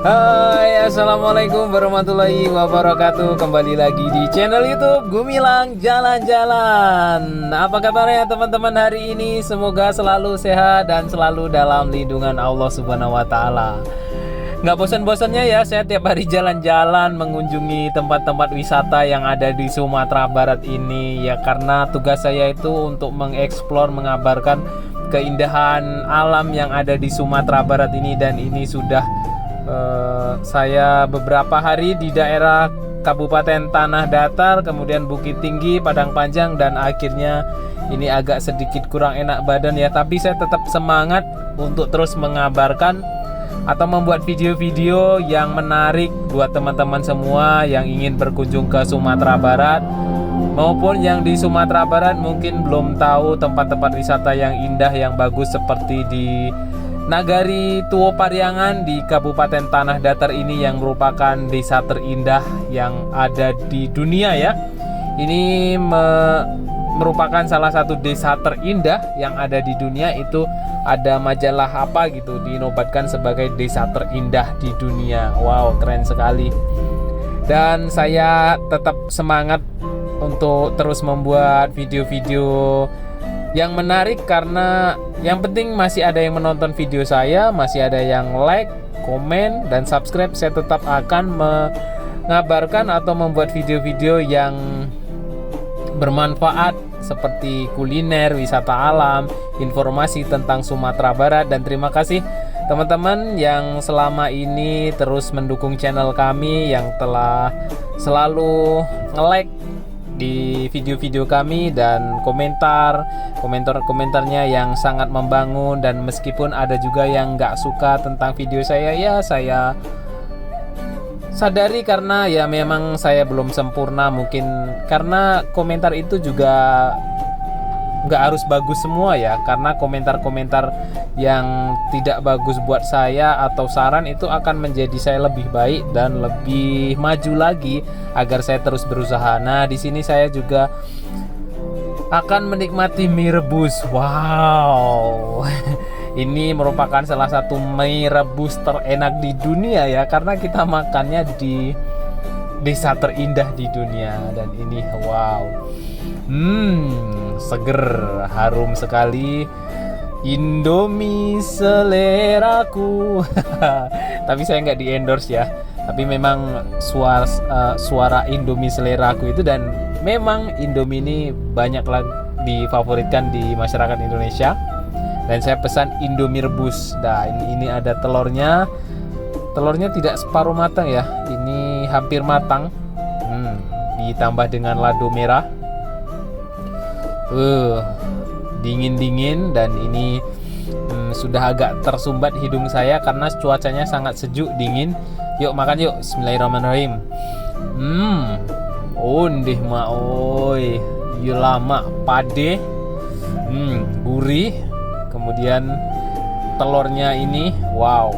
Hai, assalamualaikum warahmatullahi wabarakatuh. Kembali lagi di channel YouTube Gumilang Jalan-Jalan. Apa kabarnya teman-teman hari ini? Semoga selalu sehat dan selalu dalam lindungan Allah Subhanahu wa Ta'ala. Nggak bosan-bosannya ya, saya tiap hari jalan-jalan mengunjungi tempat-tempat wisata yang ada di Sumatera Barat ini. Ya karena tugas saya itu untuk mengeksplor, mengabarkan keindahan alam yang ada di Sumatera Barat ini. Dan ini sudah saya beberapa hari di daerah Kabupaten Tanah Datar, kemudian Bukit Tinggi, Padang Panjang, dan akhirnya ini agak sedikit kurang enak badan ya. Tapi saya tetap semangat untuk terus mengabarkan atau membuat video-video yang menarik buat teman-teman semua yang ingin berkunjung ke Sumatera Barat, maupun yang di Sumatera Barat mungkin belum tahu tempat-tempat wisata yang indah, yang bagus, seperti di Nagari Tuo Pariangan di Kabupaten Tanah Datar ini, yang merupakan desa terindah yang ada di dunia ya. Ini merupakan salah satu desa terindah yang ada di dunia. Itu ada majalah apa gitu dinobatkan sebagai desa terindah di dunia. Wow, keren sekali. Dan saya tetap semangat untuk terus membuat video-video yang menarik, karena yang penting masih ada yang menonton video saya, masih ada yang like, komen, dan subscribe. Saya tetap akan mengabarkan atau membuat video-video yang bermanfaat seperti kuliner, wisata alam, informasi tentang Sumatera Barat. Dan terima kasih teman-teman yang selama ini terus mendukung channel kami, yang telah selalu nge-like di video-video kami dan komentarnya yang sangat membangun. Dan meskipun ada juga yang nggak suka tentang video saya, ya saya sadari karena ya memang saya belum sempurna. Mungkin karena komentar itu juga nggak harus bagus semua ya, karena komentar-komentar yang tidak bagus buat saya atau saran itu akan menjadi saya lebih baik dan lebih maju lagi agar saya terus berusaha. Nah, di sini saya juga akan menikmati mie rebus. Wow. Ini merupakan salah satu mie rebus terenak di dunia ya, karena kita makannya di desa terindah di dunia. Dan ini wow, seger, harum sekali. Indomie seleraku. Tapi saya nggak di endorse ya, tapi memang suara Indomie seleraku itu. Dan memang Indomie ini banyak difavoritkan di masyarakat Indonesia. Dan saya pesan Indomie rebus. Nah, ini ada telurnya. Telurnya tidak separuh matang ya, ini hampir matang. Ditambah dengan lado merah. Dingin-dingin, dan ini sudah agak tersumbat hidung saya karena cuacanya sangat sejuk, dingin. Yuk makan yuk. Bismillahirrahmanirrahim. Ondeh ma oi, lama pade, gurih. Kemudian telurnya ini wow,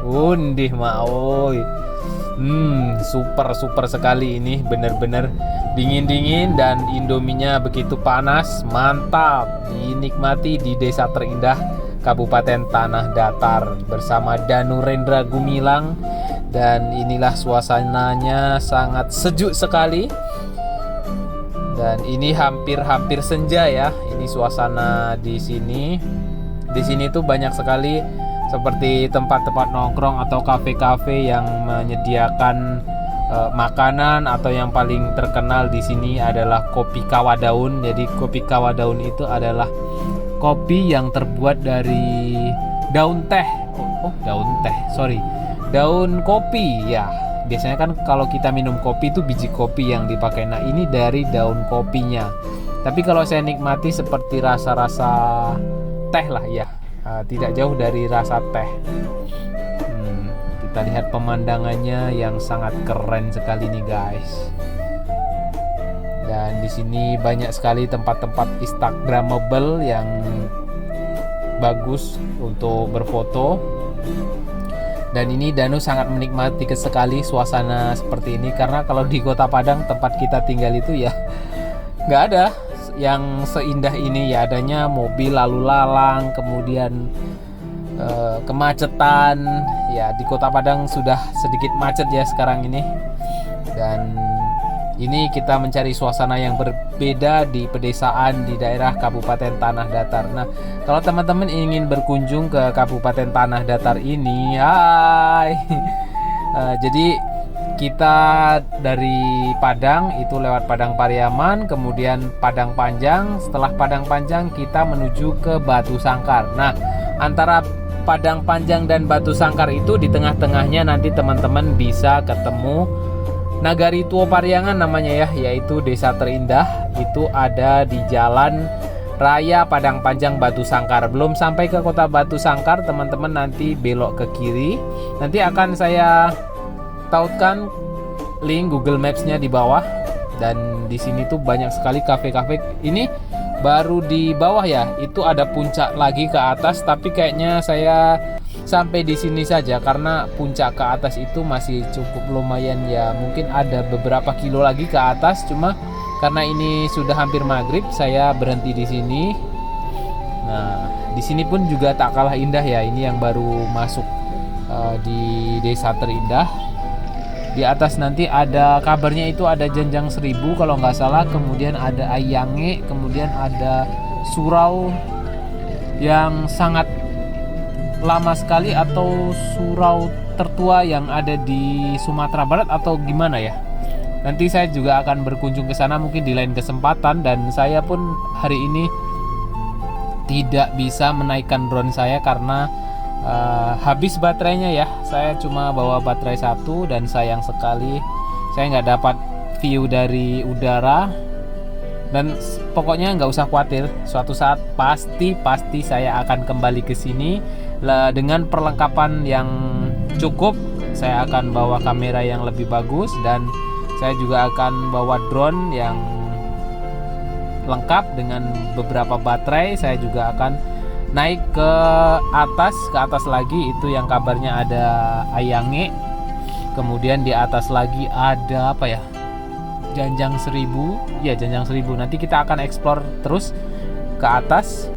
ondeh ma oi. Super sekali ini, benar-benar dingin-dingin, dan Indominya begitu panas, mantap. Dinikmati di desa terindah Kabupaten Tanah Datar bersama Danu Rendra Gumilang. Dan inilah suasananya, sangat sejuk sekali. Dan ini hampir senja ya. Ini suasana di sini. Di sini tuh banyak sekali seperti tempat-tempat nongkrong atau kafe-kafe yang menyediakan makanan, atau yang paling terkenal di sini adalah kopi kawah daun. Jadi kopi kawah daun itu adalah kopi yang terbuat dari daun teh. Daun kopi ya. Biasanya kan kalau kita minum kopi itu biji kopi yang dipakai. Nah, ini dari daun kopinya. Tapi kalau saya nikmati seperti rasa-rasa teh lah ya. Tidak jauh dari rasa teh. Kita lihat pemandangannya yang sangat keren sekali nih guys. Dan di sini banyak sekali tempat-tempat instagramable yang bagus untuk berfoto. Dan ini Danu sangat menikmati sekali suasana seperti ini, karena kalau di Kota Padang tempat kita tinggal itu ya nggak ada yang seindah ini ya. Adanya mobil lalu lalang, kemudian kemacetan. Ya, di Kota Padang sudah sedikit macet ya sekarang ini. Dan ini kita mencari suasana yang berbeda di pedesaan di daerah Kabupaten Tanah Datar. Nah, kalau teman-teman ingin berkunjung ke Kabupaten Tanah Datar ini, hai. Jadi kita dari Padang itu lewat Padang Pariaman, kemudian Padang Panjang. Setelah Padang Panjang kita menuju ke Batu Sangkar. Nah, antara Padang Panjang dan Batu Sangkar itu di tengah-tengahnya nanti teman-teman bisa ketemu Nagari Tua Pariangan namanya ya, yaitu desa terindah. Itu ada di Jalan Raya Padang Panjang Batu Sangkar. Belum sampai ke Kota Batu Sangkar, teman-teman nanti belok ke kiri. Nanti akan saya tautkan link Google Maps-nya di bawah. Dan di sini tuh banyak sekali kafe-kafe. Ini baru di bawah ya, itu ada puncak lagi ke atas, tapi kayaknya saya sampai di sini saja karena puncak ke atas itu masih cukup lumayan ya, mungkin ada beberapa kilo lagi ke atas. Cuma karena ini sudah hampir maghrib, saya berhenti di sini. Nah, di sini pun juga tak kalah indah ya. Ini yang baru masuk di desa terindah. Di atas nanti ada kabarnya itu ada Janjang Seribu kalau nggak salah, kemudian ada Ayange, kemudian ada surau yang sangat lama sekali atau surau tertua yang ada di Sumatera Barat atau gimana ya. Nanti saya juga akan berkunjung ke sana mungkin di lain kesempatan. Dan saya pun hari ini tidak bisa menaikkan drone saya karena habis baterainya ya. Saya cuma bawa baterai satu dan sayang sekali saya nggak dapat view dari udara. Dan pokoknya nggak usah khawatir, suatu saat pasti saya akan kembali ke sini dengan perlengkapan yang cukup. Saya akan bawa kamera yang lebih bagus dan saya juga akan bawa drone yang lengkap dengan beberapa baterai. Saya juga akan naik ke atas lagi, itu yang kabarnya ada Ayange. Kemudian di atas lagi ada apa ya? Janjang Seribu. Ya, Janjang Seribu. Nanti kita akan explore terus ke atas.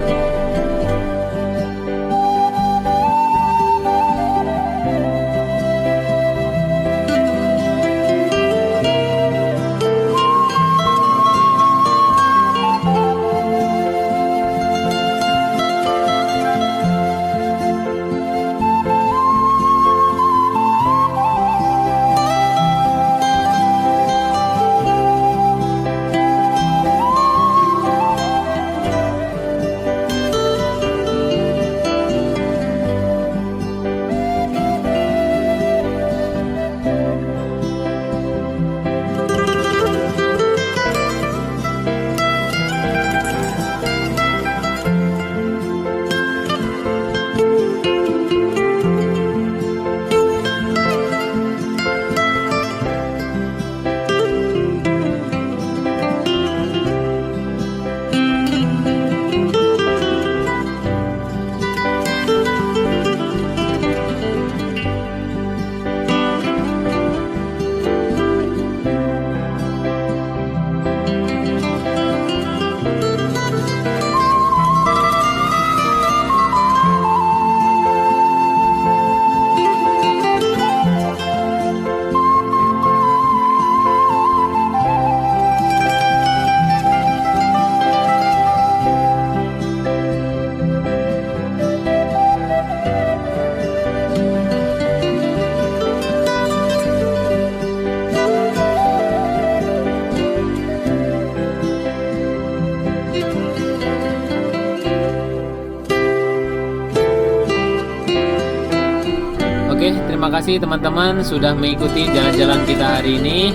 Oke, terima kasih teman-teman sudah mengikuti jalan-jalan kita hari ini.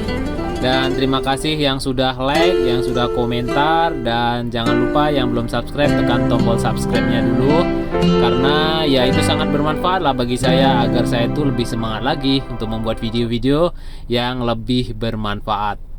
Dan terima kasih yang sudah like, yang sudah komentar. Dan jangan lupa yang belum subscribe, tekan tombol subscribe-nya dulu. Karena ya itu sangat bermanfaat lah bagi saya, agar saya tuh lebih semangat lagi untuk membuat video-video yang lebih bermanfaat.